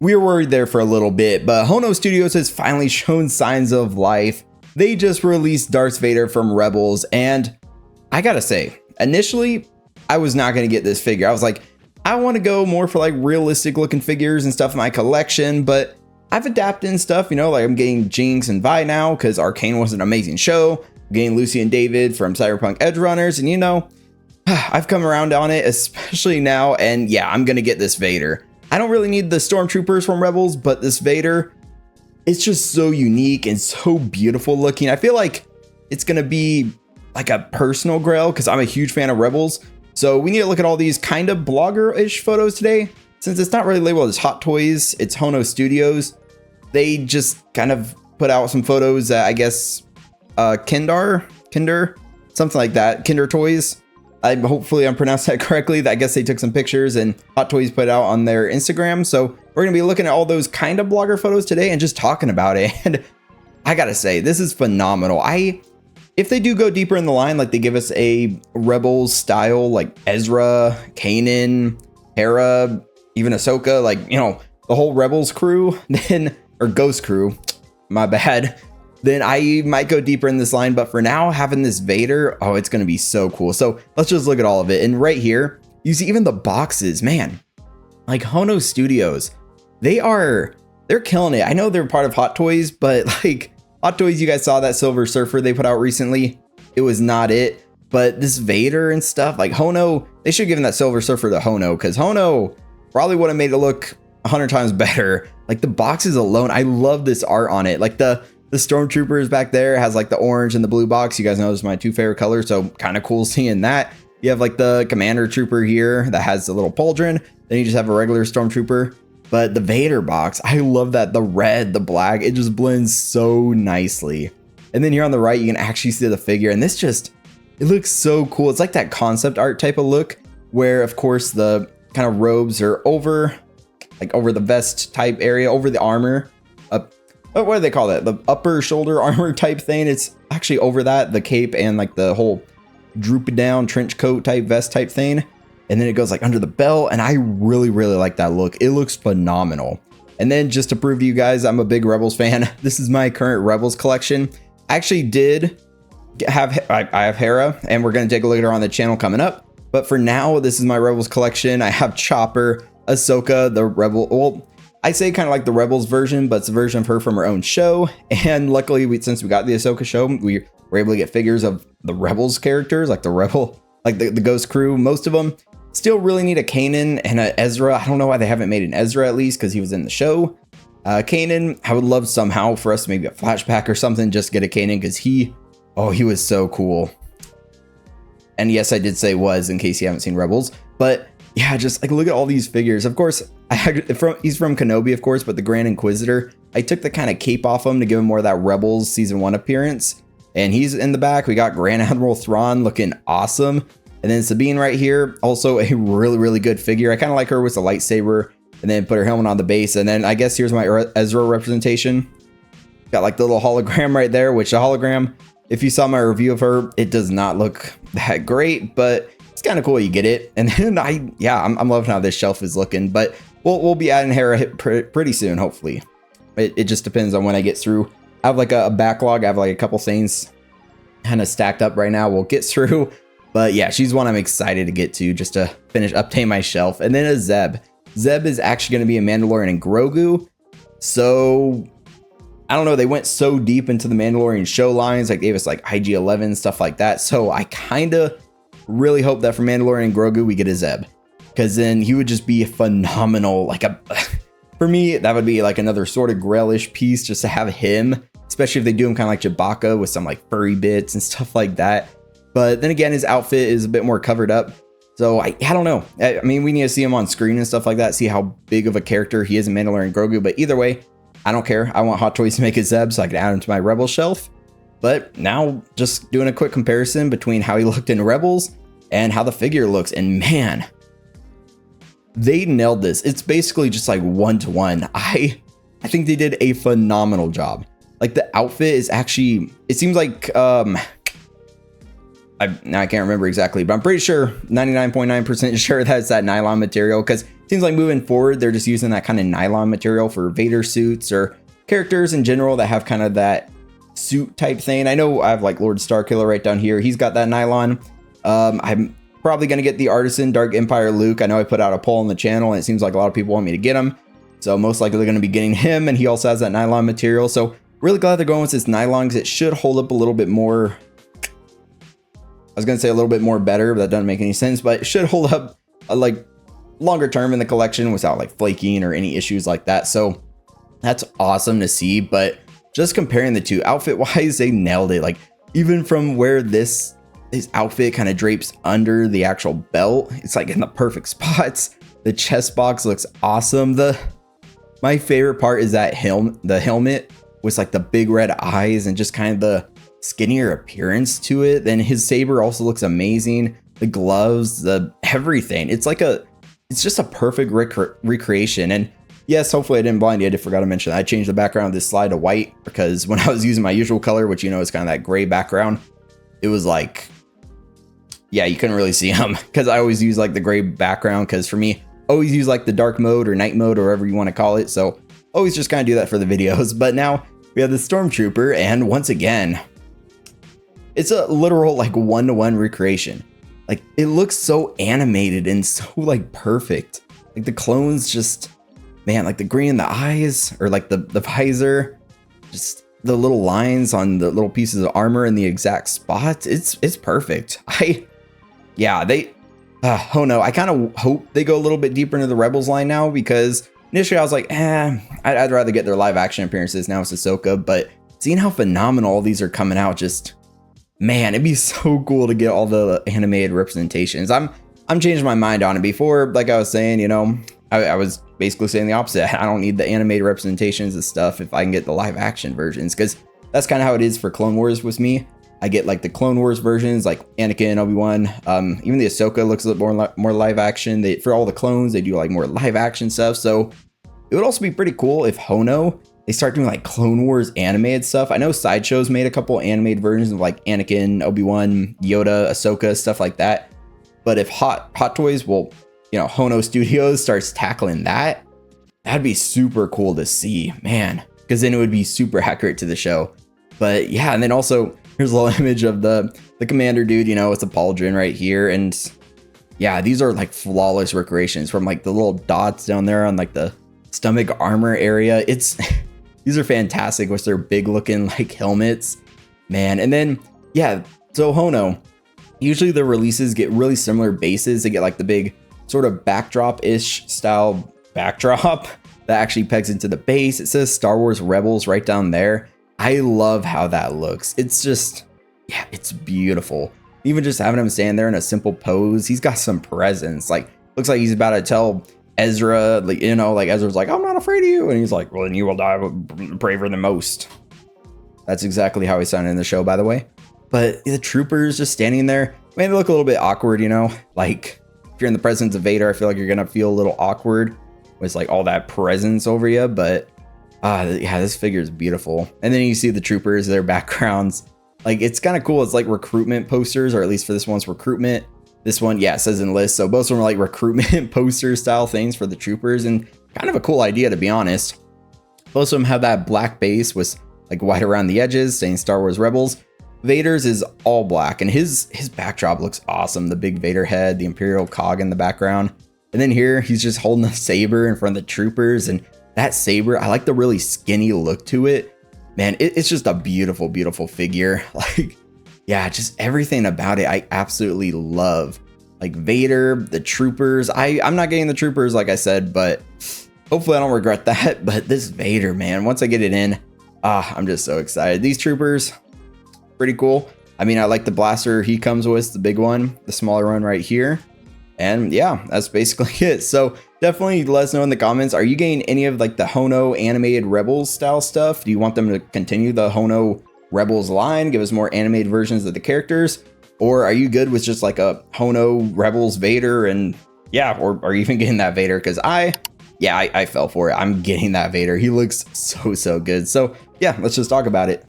We were worried there for a little bit, but Hono Studios has finally shown signs of life. They just released Darth Vader from Rebels, and I gotta say, initially, I was not gonna get this figure. I was like, I want to go more for like realistic looking figures and stuff in my collection, but I've adapted and stuff, you know, like I'm getting Jinx and Vi now because Arcane was an amazing show. I'm getting Lucy and David from Cyberpunk Edge Runners, and you know, I've come around on it, especially now, and yeah, I'm gonna get this Vader. I don't really need the Stormtroopers from Rebels, but this Vader, it's just so unique and so beautiful looking. I feel like it's gonna be like a personal grail because I'm a huge fan of Rebels. So we need to look at all these kind of blogger-ish photos today. Since it's not really labeled as Hot Toys, it's Hono Studios. They just kind of put out some photos that I guess Kinder, something like that, Kinder Toys. Hopefully I'm pronounced that correctly. I guess they took some pictures and Hot Toys put it out on their Instagram. So we're gonna be looking at all those kind of blogger photos today and just talking about it. And I gotta say, this is phenomenal. If they do go deeper in the line, like they give us a Rebels style, like Ezra, Kanan, Hera, even Ahsoka, like, you know, the whole Rebels crew, then, or Ghost crew, my bad, then I might go deeper in this line. But for now, having this Vader, oh, it's going to be so cool. So let's just look at all of it. And right here, you see even the boxes, man, like Hono Studios, they're killing it. I know they're part of Hot Toys, but like Hot Toys, you guys saw that Silver Surfer they put out recently. It was not it. But this Vader and stuff, like Hono, they should have given that Silver Surfer to Hono, because Hono probably would have made it look 100 times better. Like the boxes alone, I love this art on it. Like the Stormtroopers back there has like the orange and the blue box. You guys know those are my two favorite colors, so kind of cool seeing that. You have like the Commander Trooper here that has the little pauldron. Then you just have a regular Stormtrooper. But the Vader box, I love that. The red, the black, it just blends so nicely. And then here on the right, you can actually see the figure. And this just, it looks so cool. It's like that concept art type of look where, of course, the kind of robes are over, like over the vest type area, over the armor. What do they call that? The upper shoulder armor type thing. It's actually over that, the cape and like the whole droop down trench coat type vest type thing. And then it goes like under the belt. And I really, really like that look. It looks phenomenal. And then just to prove to you guys, I'm a big Rebels fan. This is my current Rebels collection. I actually did have, I have Hera, and we're going to take a look at her on the channel coming up. But for now, this is my Rebels collection. I have Chopper, Ahsoka, the Rebel, well, I say kind of like the Rebels version, but it's a version of her from her own show. And luckily, since we got the Ahsoka show, we were able to get figures of the Rebels characters, like the Rebel, like the Ghost crew, most of them. Still really need a Kanan and a Ezra. I don't know why they haven't made an Ezra at least, because he was in the show. Kanan, I would love somehow for us to maybe a flashback or something, just get a Kanan, because he was so cool. And yes, I did say was, in case you haven't seen Rebels. But yeah, just like look at all these figures. Of course, he's from Kenobi, of course, but the Grand Inquisitor, I took the kind of cape off him to give him more of that Rebels season 1 appearance. And he's in the back. We got Grand Admiral Thrawn looking awesome. And then Sabine right here, also a really, really good figure. I kind of like her with the lightsaber, and then put her helmet on the base. And then I guess here's my Ezra representation. Got like the little hologram right there, which the hologram, if you saw my review of her, it does not look that great, but it's kind of cool you get it. And then I'm loving how this shelf is looking, but we'll be adding Hera pretty soon, hopefully. It just depends on when I get through. I have like a backlog. I have like a couple things kind of stacked up right now we'll get through. But yeah, she's one I'm excited to get to, just to update my shelf. And then a Zeb. Zeb is actually going to be a Mandalorian and Grogu. So I don't know, they went so deep into the Mandalorian show lines, like gave us like IG-11, stuff like that. So I kind of really hope that for Mandalorian and Grogu, we get a Zeb, because then he would just be phenomenal. Like for me, that would be like another sort of grailish piece, just to have him, especially if they do him kind of like Chewbacca with some like furry bits and stuff like that. But then again, his outfit is a bit more covered up. So I don't know. I mean, we need to see him on screen and stuff like that, see how big of a character he is in Mandalorian Grogu. But either way, I don't care. I want Hot Toys to make a Zeb so I can add him to my Rebel shelf. But now just doing a quick comparison between how he looked in Rebels and how the figure looks. And man, they nailed this. It's basically just like 1-to-1. I think they did a phenomenal job. Like the outfit is actually, it seems like, I can't remember exactly, but I'm pretty sure 99.9% sure that's that nylon material, because seems like moving forward, they're just using that kind of nylon material for Vader suits or characters in general that have kind of that suit type thing. I know I have like Lord Starkiller right down here. He's got that nylon. I'm probably going to get the Artisan Dark Empire Luke. I know I put out a poll on the channel and it seems like a lot of people want me to get him. So most likely they're going to be getting him, and he also has that nylon material. So really glad they're going with this nylon because it should hold up a little bit more. I was going to say a little bit more better, but that doesn't make any sense. But it should hold up like longer term in the collection without like flaking or any issues like that. So that's awesome to see. But just comparing the two outfit wise, they nailed it. Like even from where this outfit kind of drapes under the actual belt, it's like in the perfect spots. The chest box looks awesome. My favorite part is that the helmet with like the big red eyes and just kind of the skinnier appearance to it. Then his saber also looks amazing. The gloves, the everything. It's just a perfect recreation. And yes, hopefully I didn't blind you. I forgot to mention that I changed the background of this slide to white because when I was using my usual color, which is kind of that gray background, it was like, yeah, you couldn't really see him because I always use like the gray background because for me, always use like the dark mode or night mode or whatever you want to call it. So always just kind of do that for the videos. But now we have the Stormtrooper, and once again, it's a literal like one-to-one recreation. Like it looks so animated and so like perfect. Like the clones just, man, like the green in the eyes or like the visor, just the little lines on the little pieces of armor in the exact spots. It's perfect. Hono, I kind of hope they go a little bit deeper into the Rebels line now, because initially I was like, I'd rather get their live action appearances. Now it's Ahsoka, but seeing how phenomenal all these are coming out, just, man, it'd be so cool to get all the animated representations. I'm changing my mind on it. Before, like I was saying, I was basically saying the opposite. I don't need the animated representations and stuff if I can get the live action versions, because that's kind of how it is for Clone Wars with me. I get like the Clone Wars versions, like Anakin, Obi-Wan, even the Ahsoka looks a little more live action. For all the clones, they do like more live action stuff. So it would also be pretty cool if Hono, they start doing like Clone Wars animated stuff. I know Sideshow's made a couple animated versions of like Anakin, Obi-Wan, Yoda, Ahsoka, stuff like that. But if Hot Toys, Hono Studios starts tackling that, that'd be super cool to see, man, because then it would be super accurate to the show. But yeah, and then also here's a little image of the commander dude, it's a pauldron right here. And yeah, these are like flawless recreations from like the little dots down there on like the stomach armor area. These are fantastic with their big looking like helmets, man. And then, yeah, so Hono, usually the releases get really similar bases. They get like the big sort of backdrop-ish style backdrop that actually pegs into the base. It says Star Wars Rebels right down there. I love how that looks. It's just, yeah, it's beautiful. Even just having him stand there in a simple pose, he's got some presence. Like, looks like he's about to tell Ezra, like, Ezra's like, I'm not afraid of you. And he's like, well, then you will die braver than most. That's exactly how he sounded in the show, by the way. But the troopers just standing there, man, they look a little bit awkward, like if you're in the presence of Vader, I feel like you're going to feel a little awkward with like all that presence over you. But yeah, this figure is beautiful. And then you see the troopers, their backgrounds. Like, it's kind of cool. It's like recruitment posters, or at least for this one's recruitment. This one, yeah, it says enlist. So both of them are like recruitment poster style things for the troopers, and kind of a cool idea, to be honest. Both of them have that black base with like white around the edges saying Star Wars Rebels. Vader's is all black, and his backdrop looks awesome. The big Vader head, the Imperial cog in the background. And then here he's just holding a saber in front of the troopers, and that saber, I like the really skinny look to it. Man, it's just a beautiful, beautiful figure. Like, yeah, just everything about it I absolutely love. Like Vader, the troopers. I'm not getting the troopers, like I said, but hopefully I don't regret that. But this Vader, man, once I get it in, I'm just so excited. These troopers, pretty cool. I mean, I like the blaster he comes with, the big one, the smaller one right here. And yeah, that's basically it. So definitely let us know in the comments. Are you getting any of like the Hono animated Rebels style stuff? Do you want them to continue the Hono Rebels line, give us more animated versions of the characters? Or are you good with just like a Hono Rebels Vader? And yeah, or are you even getting that Vader? Because I fell for it. I'm getting that Vader. He looks so good. So yeah, let's just talk about it.